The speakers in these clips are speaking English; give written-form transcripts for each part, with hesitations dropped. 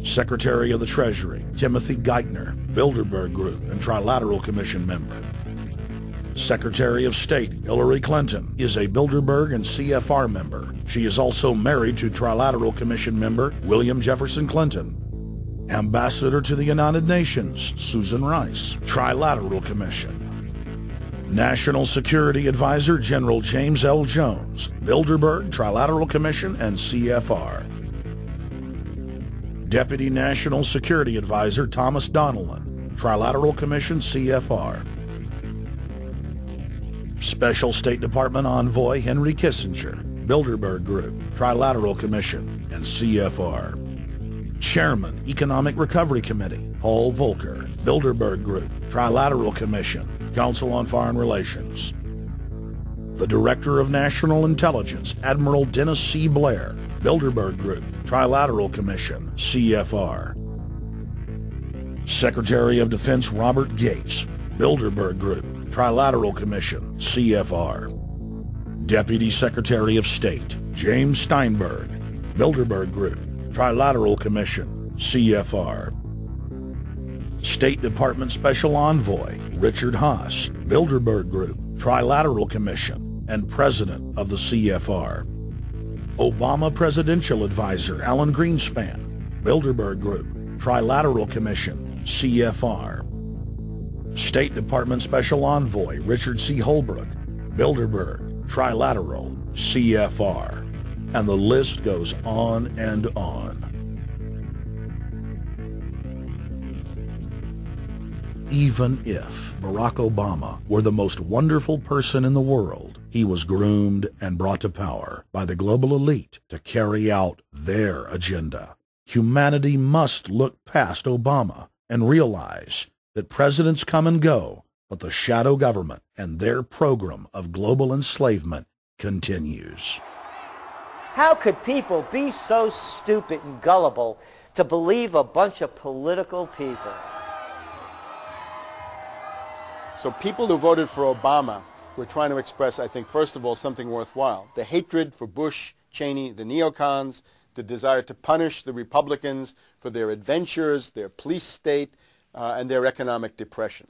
Secretary of the Treasury, Timothy Geithner, Bilderberg Group and Trilateral Commission member. Secretary of State Hillary Clinton is a Bilderberg and CFR member. She is also married to Trilateral Commission member William Jefferson Clinton. Ambassador to the United Nations Susan Rice, Trilateral Commission. National Security Advisor General James L. Jones, Bilderberg, Trilateral Commission, and CFR. Deputy National Security Advisor Thomas Donilon, Trilateral Commission, CFR. Special State Department Envoy Henry Kissinger, Bilderberg Group, Trilateral Commission, and CFR. Chairman, Economic Recovery Committee, Paul Volcker, Bilderberg Group, Trilateral Commission, Council on Foreign Relations. The Director of National Intelligence, Admiral Dennis C. Blair, Bilderberg Group, Trilateral Commission, CFR. Secretary of Defense Robert Gates, Bilderberg Group, Trilateral Commission, CFR. Deputy Secretary of State James Steinberg, Bilderberg Group, Trilateral Commission, CFR. State Department Special Envoy Richard Haas, Bilderberg Group, Trilateral Commission, and President of the CFR. Obama Presidential Advisor Alan Greenspan, Bilderberg Group, Trilateral Commission, CFR. State Department Special Envoy Richard C. Holbrooke, Bilderberg, Trilateral, CFR. And the list goes on and on. Even if Barack Obama were the most wonderful person in the world, he was groomed and brought to power by the global elite to carry out their agenda. Humanity must look past Obama and realize that presidents come and go, but the shadow government and their program of global enslavement continues. How could people be so stupid and gullible to believe a bunch of political people? So people who voted for Obama were trying to express, I think, first of all, something worthwhile. The hatred for Bush, Cheney, the neocons, the desire to punish the Republicans for their adventures, their police state, and their economic depression.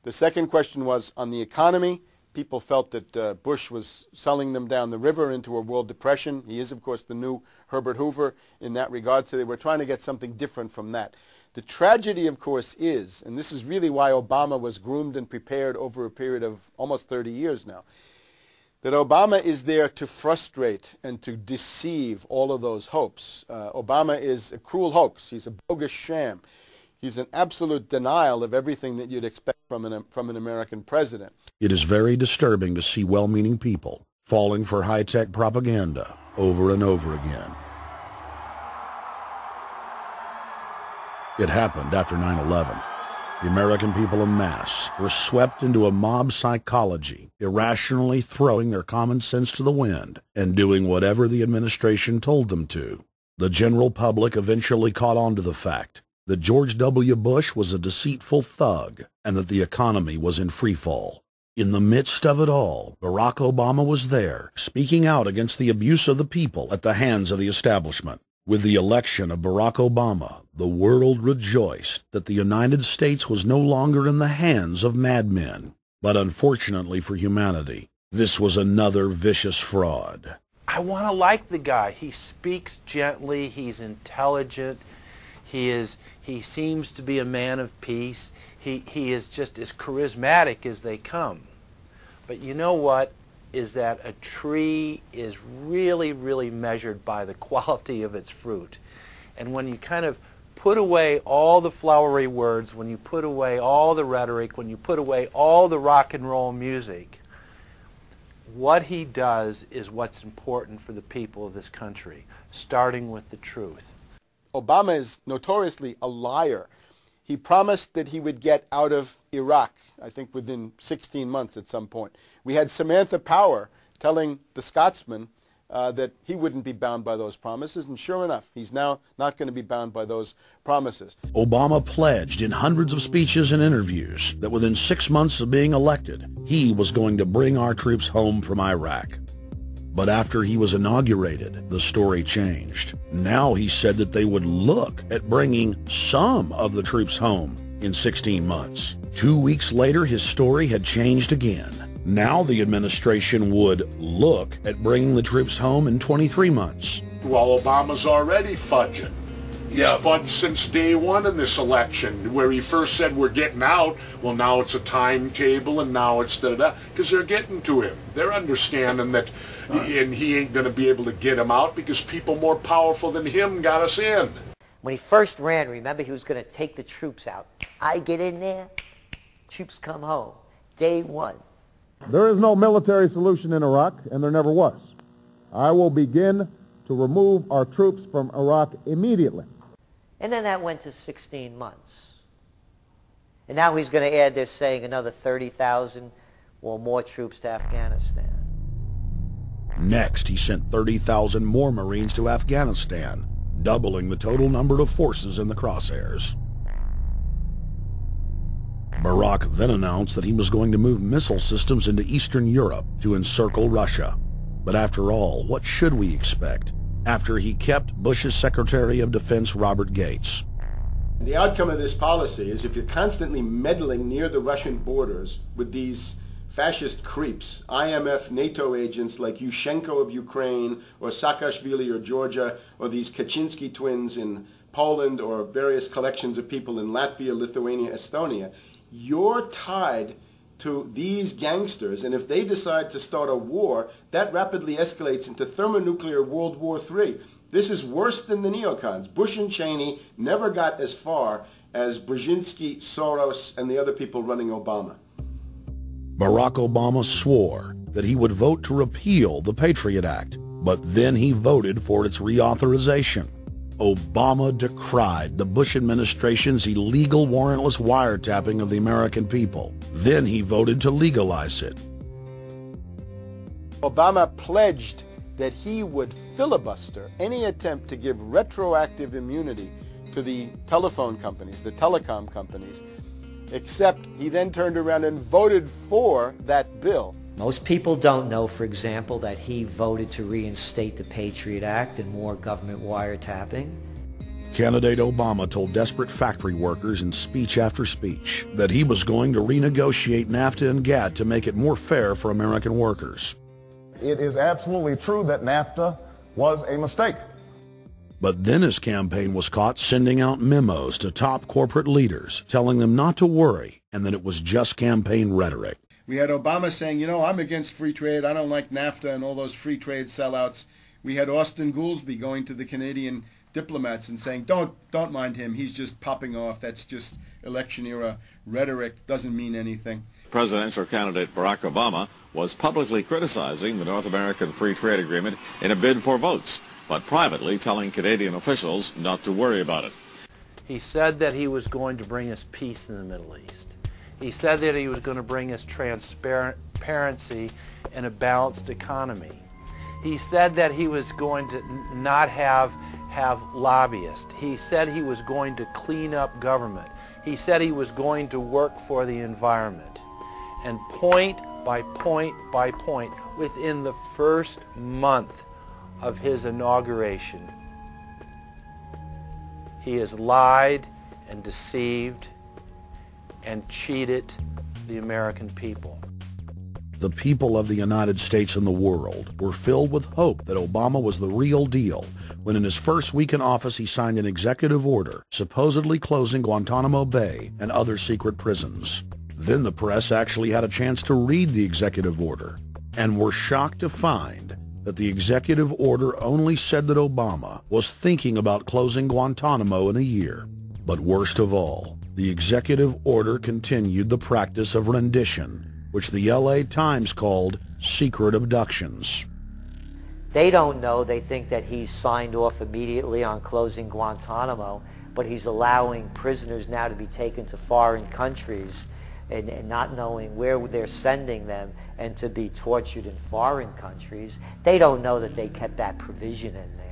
The second question was on the economy. People felt that Bush was selling them down the river into a world depression. He is, of course, the new Herbert Hoover in that regard, so they were trying to get something different from that. The tragedy, of course, is, and this is really why Obama was groomed and prepared over a period of almost 30 years now, that Obama is there to frustrate and to deceive all of those hopes. Obama is a cruel hoax. He's a bogus sham. He's an absolute denial of everything that you'd expect from an American president. It is very disturbing to see well-meaning people falling for high-tech propaganda over and over again. It happened after 9/11. The American people en masse were swept into a mob psychology, irrationally throwing their common sense to the wind and doing whatever the administration told them to. The general public eventually caught on to the fact that George W. Bush was a deceitful thug and that the economy was in free fall. In the midst of it all, Barack Obama was there, speaking out against the abuse of the people at the hands of the establishment. With the election of Barack Obama, the world rejoiced that the United States was no longer in the hands of madmen. But unfortunately for humanity, this was another vicious fraud. I want to like the guy. He speaks gently, he's intelligent, he seems to be a man of peace. He is just as charismatic as they come. But you know what? Is that a tree is really, really measured by the quality of its fruit. And when you kind of put away all the flowery words, when you put away all the rhetoric, when you put away all the rock and roll music, what he does is what's important for the people of this country, starting with the truth. Obama is notoriously a liar. He promised that he would get out of Iraq, I think within 16 months at some point. We had Samantha Power telling the Scotsman that he wouldn't be bound by those promises, and sure enough, he's now not going to be bound by those promises. Obama pledged in hundreds of speeches and interviews that within 6 months of being elected, he was going to bring our troops home from Iraq. But after he was inaugurated, the story changed. Now he said that they would look at bringing some of the troops home in 16 months. 2 weeks later, his story had changed again. Now the administration would look at bringing the troops home in 23 months. Well, Obama's already fudging. He's fudged since day one in this election, where he first said we're getting out. Well, now it's a timetable, and now it's da-da-da, because they're getting to him. They're understanding that, and he ain't going to be able to get him out because people more powerful than him got us in. When he first ran, remember, he was going to take the troops out. I get in there, troops come home. Day one. There is no military solution in Iraq, and there never was. I will begin to remove our troops from Iraq immediately. And then that went to 16 months. And now he's going to add, they're saying, another 30,000 or more troops to Afghanistan. Next, he sent 30,000 more Marines to Afghanistan, doubling the total number of forces in the crosshairs. Barack then announced that he was going to move missile systems into Eastern Europe to encircle Russia. But after all, what should we expect after he kept Bush's Secretary of Defense Robert Gates? The outcome of this policy is if you're constantly meddling near the Russian borders with these fascist creeps, IMF NATO agents like Yushchenko of Ukraine or Saakashvili of Georgia, or these Kaczynski twins in Poland, or various collections of people in Latvia, Lithuania, Estonia, you're tied to these gangsters, and if they decide to start a war, that rapidly escalates into thermonuclear World War III. This is worse than the neocons. Bush and Cheney never got as far as Brzezinski, Soros, and the other people running Obama. Barack Obama swore that he would vote to repeal the Patriot Act, but then he voted for its reauthorization. Obama decried the Bush administration's illegal warrantless wiretapping of the American people. Then he voted to legalize it. Obama pledged that he would filibuster any attempt to give retroactive immunity to the telephone companies, the telecom companies, except he then turned around and voted for that bill. Most people don't know, for example, that he voted to reinstate the Patriot Act and more government wiretapping. Candidate Obama told desperate factory workers in speech after speech that he was going to renegotiate NAFTA and GATT to make it more fair for American workers. It is absolutely true that NAFTA was a mistake. But then his campaign was caught sending out memos to top corporate leaders, telling them not to worry and that it was just campaign rhetoric. We had Obama saying, you know, I'm against free trade. I don't like NAFTA and all those free trade sellouts. We had Austin Goolsbee going to the Canadian diplomats and saying, don't mind him. He's just popping off. That's just election era rhetoric. Doesn't mean anything. Presidential candidate Barack Obama was publicly criticizing the North American Free Trade Agreement in a bid for votes, but privately telling Canadian officials not to worry about it. He said that he was going to bring us peace in the Middle East. He said that he was going to bring us transparency and a balanced economy. He said that he was going to not have lobbyists. He said he was going to clean up government. He said he was going to work for the environment. And point by point by point, within the first month of his inauguration, he has lied and deceived and cheated the American people. The people of the United States and the world were filled with hope that Obama was the real deal when in his first week in office he signed an executive order supposedly closing Guantanamo Bay and other secret prisons. Then the press actually had a chance to read the executive order and were shocked to find that the executive order only said that Obama was thinking about closing Guantanamo in a year. But worst of all, the executive order continued the practice of rendition, which the LA Times called secret abductions. They don't know. They think that he's signed off immediately on closing Guantanamo, but he's allowing prisoners now to be taken to foreign countries and not knowing where they're sending them and to be tortured in foreign countries. They don't know that they kept that provision in there.